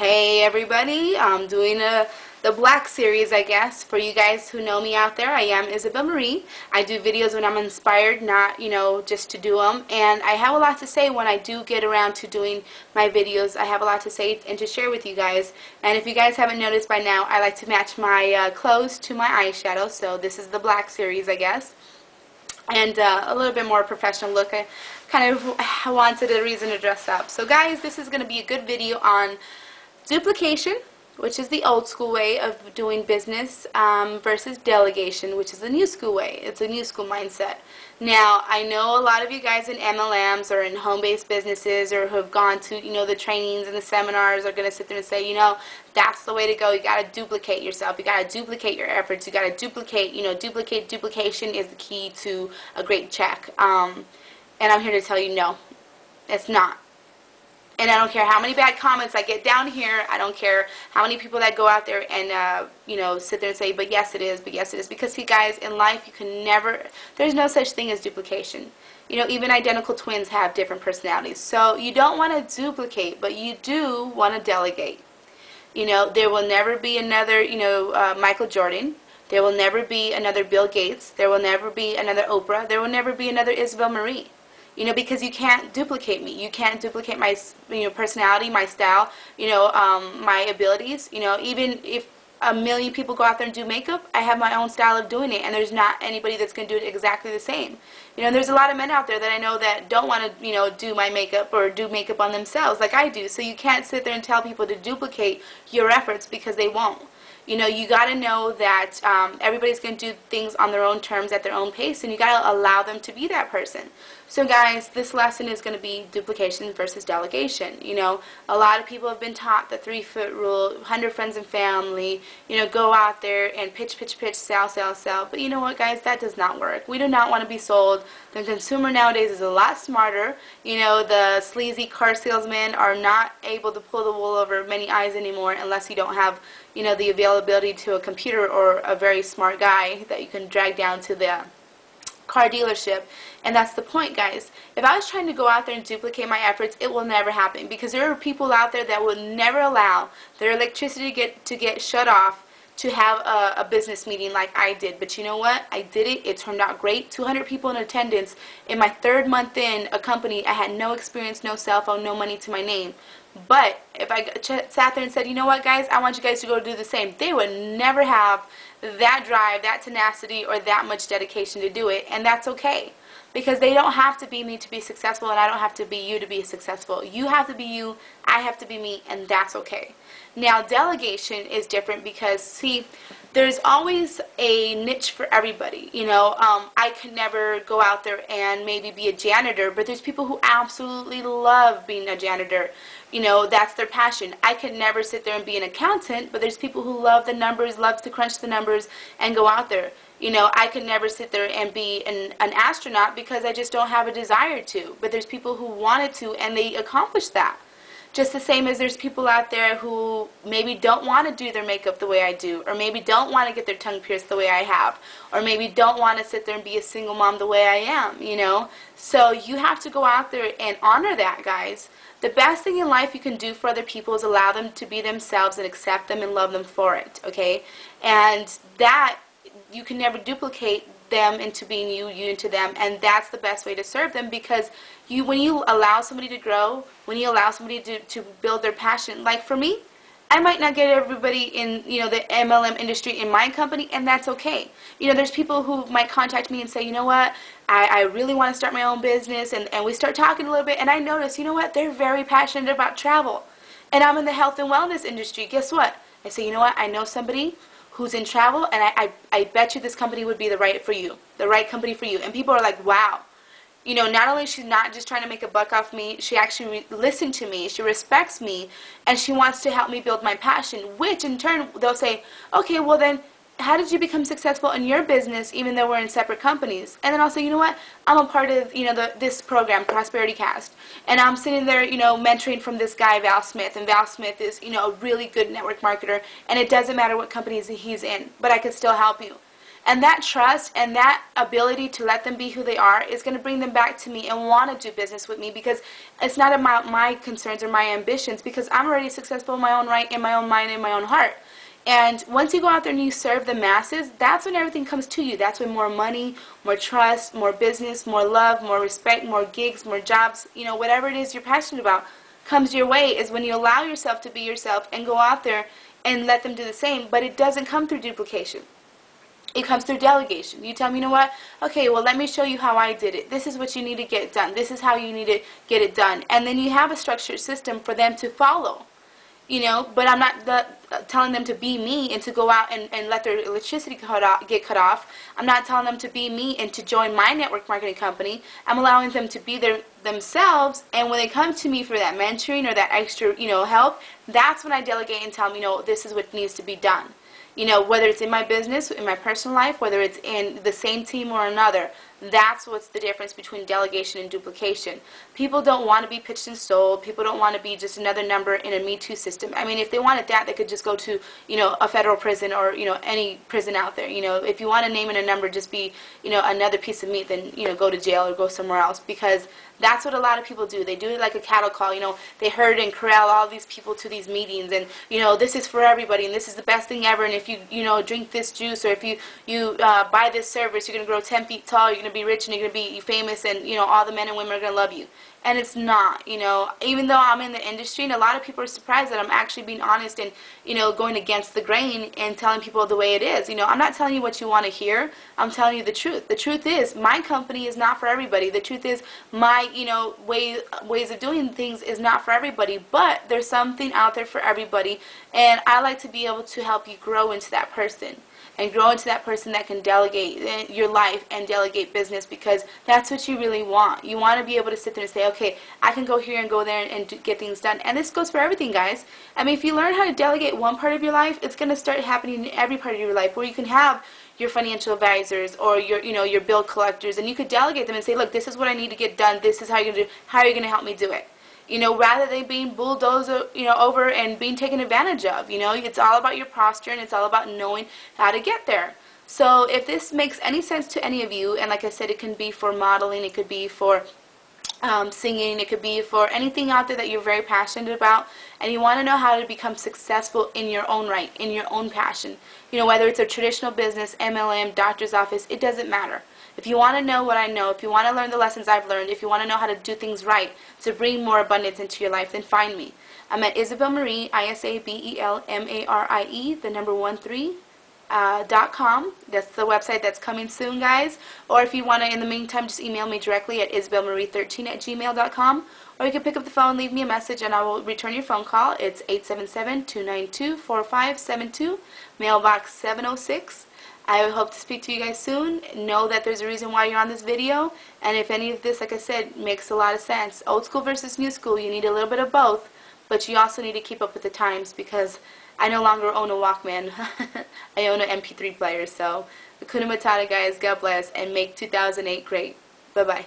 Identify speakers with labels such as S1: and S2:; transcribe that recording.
S1: Hey everybody, I'm doing the Black series, I guess. For you guys who know me out there, I am Isabel Marie. I do videos when I'm inspired, not, just to do them. And I have a lot to say when I do get around to doing my videos. I have a lot to say and to share with you guys. And if you guys haven't noticed by now, I like to match my clothes to my eyeshadow. So this is the Black series, I guess. And a little bit more professional look. I kind of wanted a reason to dress up. So guys, this is going to be a good video on duplication, which is the old school way of doing business, versus delegation, which is the new school way. It's a new school mindset. Now, I know a lot of you guys in MLMs or in home-based businesses or who have gone to, the trainings and the seminars are going to sit there and say, that's the way to go. You got to duplicate yourself. You got to duplicate your efforts. You got to duplicate, duplication is the key to a great check. And I'm here to tell you, no, it's not. And I don't care how many bad comments I get down here. I don't care how many people that go out there and, sit there and say, but yes it is, but yes it is. Because, see, guys, in life you can never, there's no such thing as duplication. Even identical twins have different personalities. So you don't want to duplicate, but you do want to delegate. There will never be another, Michael Jordan. There will never be another Bill Gates. There will never be another Oprah. There will never be another Isabel Marie. Because you can't duplicate me. You can't duplicate my, personality, my style, my abilities. Even if a million people go out there and do makeup, I have my own style of doing it, and there's not anybody that's going to do it exactly the same. There's a lot of men out there that I know that don't want to, do my makeup or do makeup on themselves like I do. So you can't sit there and tell people to duplicate your efforts because they won't. You got to know that everybody's going to do things on their own terms at their own pace, and you got to allow them to be that person. So guys, this lesson is going to be duplication versus delegation. A lot of people have been taught the 3-foot rule, 100 friends and family, go out there and pitch, sell, sell, sell. But you know what, guys, that does not work. We do not want to be sold. The consumer nowadays is a lot smarter. The sleazy car salesmen are not able to pull the wool over many eyes anymore unless you don't have, the availability to a computer or a very smart guy that you can drag down to the car dealership. And that's the point, guys. If I was trying to go out there and duplicate my efforts, it will never happen, because there are people out there that will never allow their electricity to get shut off to have a business meeting like I did. But you know what? I did it. It turned out great. 200 people in attendance. In my 3rd month in a company, I had no experience, no cell phone, no money to my name. But if I sat there and said, you know what, guys, I want you guys to go do the same, they would never have that drive, that tenacity, or that much dedication to do it. And that's okay. Because they don't have to be me to be successful, and I don't have to be you to be successful. You have to be you, I have to be me, and that's okay. Now, delegation is different because, see, there's always a niche for everybody. I could never go out there and maybe be a janitor, but there's people who absolutely love being a janitor. That's their passion. I could never sit there and be an accountant, but there's people who love the numbers, love to crunch the numbers, and go out there. I could never sit there and be an astronaut because I just don't have a desire to. But there's people who wanted to, and they accomplished that. Just the same as there's people out there who maybe don't want to do their makeup the way I do, or maybe don't want to get their tongue pierced the way I have, or maybe don't want to sit there and be a single mom the way I am, So you have to go out there and honor that, guys. The best thing in life you can do for other people is allow them to be themselves and accept them and love them for it, okay? And that, you can never duplicate them into being you into them, and that's the best way to serve them, because when you allow somebody to grow, when you allow somebody to build their passion, like for me, I might not get everybody in the MLM industry in my company, and that's okay. There's people who might contact me and say, you know what, I really want to start my own business, and we start talking a little bit, and I notice, you know what, they're very passionate about travel, and I'm in the health and wellness industry. Guess what? I say, you know what, I know somebody who's in travel, and I bet you this company would be the right company for you. And people are like, wow. Not only she's not just trying to make a buck off me, she actually listened to me, she respects me, and she wants to help me build my passion, which in turn, they'll say, okay, well then, how did you become successful in your business even though we're in separate companies? And then I'll say, you know what, I'm a part of, this program, Prosperity Cast, and I'm sitting there, mentoring from this guy, Val Smith, and Val Smith is, a really good network marketer, and it doesn't matter what companies he's in, but I could still help you. And that trust and that ability to let them be who they are is going to bring them back to me and want to do business with me, because it's not about my concerns or my ambitions, because I'm already successful in my own right, in my own mind, in my own heart. And once you go out there and you serve the masses, that's when everything comes to you. That's when more money, more trust, more business, more love, more respect, more gigs, more jobs, whatever it is you're passionate about comes your way, is when you allow yourself to be yourself and go out there and let them do the same. But it doesn't come through duplication. It comes through delegation. You tell me, you know what? Okay, well, let me show you how I did it. This is what you need to get done. This is how you need to get it done. And then you have a structured system for them to follow. But I'm not telling them to be me and to go out and let their electricity get cut off. I'm not telling them to be me and to join my network marketing company. I'm allowing them to be themselves, and when they come to me for that mentoring or that extra, help, that's when I delegate and tell them, this is what needs to be done. Whether it's in my business, in my personal life, whether it's in the same team or another, that's what's the difference between delegation and duplication. People don't want to be pitched and sold. People don't want to be just another number in a Me Too system. I mean, if they wanted that, they could just go to, a federal prison or, any prison out there. If you want to name it a number, just be, another piece of meat, then, go to jail or go somewhere else, because that's what a lot of people do. They do it like a cattle call. They herd and corral all these people to these meetings, and, this is for everybody, and this is the best thing ever, and if you, drink this juice, or if you buy this service, you're going to grow 10 feet tall, you're going to be rich, and you're going to be famous, and, all the men and women are going to love you. And it's not, even though I'm in the industry, and a lot of people are surprised that I'm actually being honest and, going against the grain and telling people the way it is. I'm not telling you what you want to hear. I'm telling you the truth. The truth is, my company is not for everybody. The truth is, my, ways of doing things is not for everybody, but there's something out there for everybody, and I like to be able to help you grow into that person. And grow into that person that can delegate your life and delegate business, because that's what you really want. You want to be able to sit there and say, okay, I can go here and go there and get things done. And this goes for everything, guys. I mean, if you learn how to delegate one part of your life, it's going to start happening in every part of your life, where you can have your financial advisors or your, your bill collectors, and you could delegate them and say, look, this is what I need to get done. This is how you're going to do. How are you going to help me do it? Rather than being bulldozed, over and being taken advantage of. It's all about your posture, and it's all about knowing how to get there. So if this makes any sense to any of you, and like I said, it can be for modeling, it could be for singing, it could be for anything out there that you're very passionate about, and you want to know how to become successful in your own right, in your own passion. Whether it's a traditional business, MLM, doctor's office, it doesn't matter. If you want to know what I know, if you want to learn the lessons I've learned, if you want to know how to do things right to bring more abundance into your life, then find me. I'm at Isabel Marie, ISABELMARIE, the number 13, .com. That's the website that's coming soon, guys. Or if you want to, in the meantime, just email me directly at isabelmarie13@gmail.com. Or you can pick up the phone, leave me a message, and I will return your phone call. It's 877-292-4572, mailbox 706. I hope to speak to you guys soon. Know that there's a reason why you're on this video, and if any of this, like I said, makes a lot of sense. Old school versus new school, you need a little bit of both, but you also need to keep up with the times, because I no longer own a Walkman. I own an MP3 player. So, Hakuna Matata, guys. God bless, and make 2008 great. Bye-bye.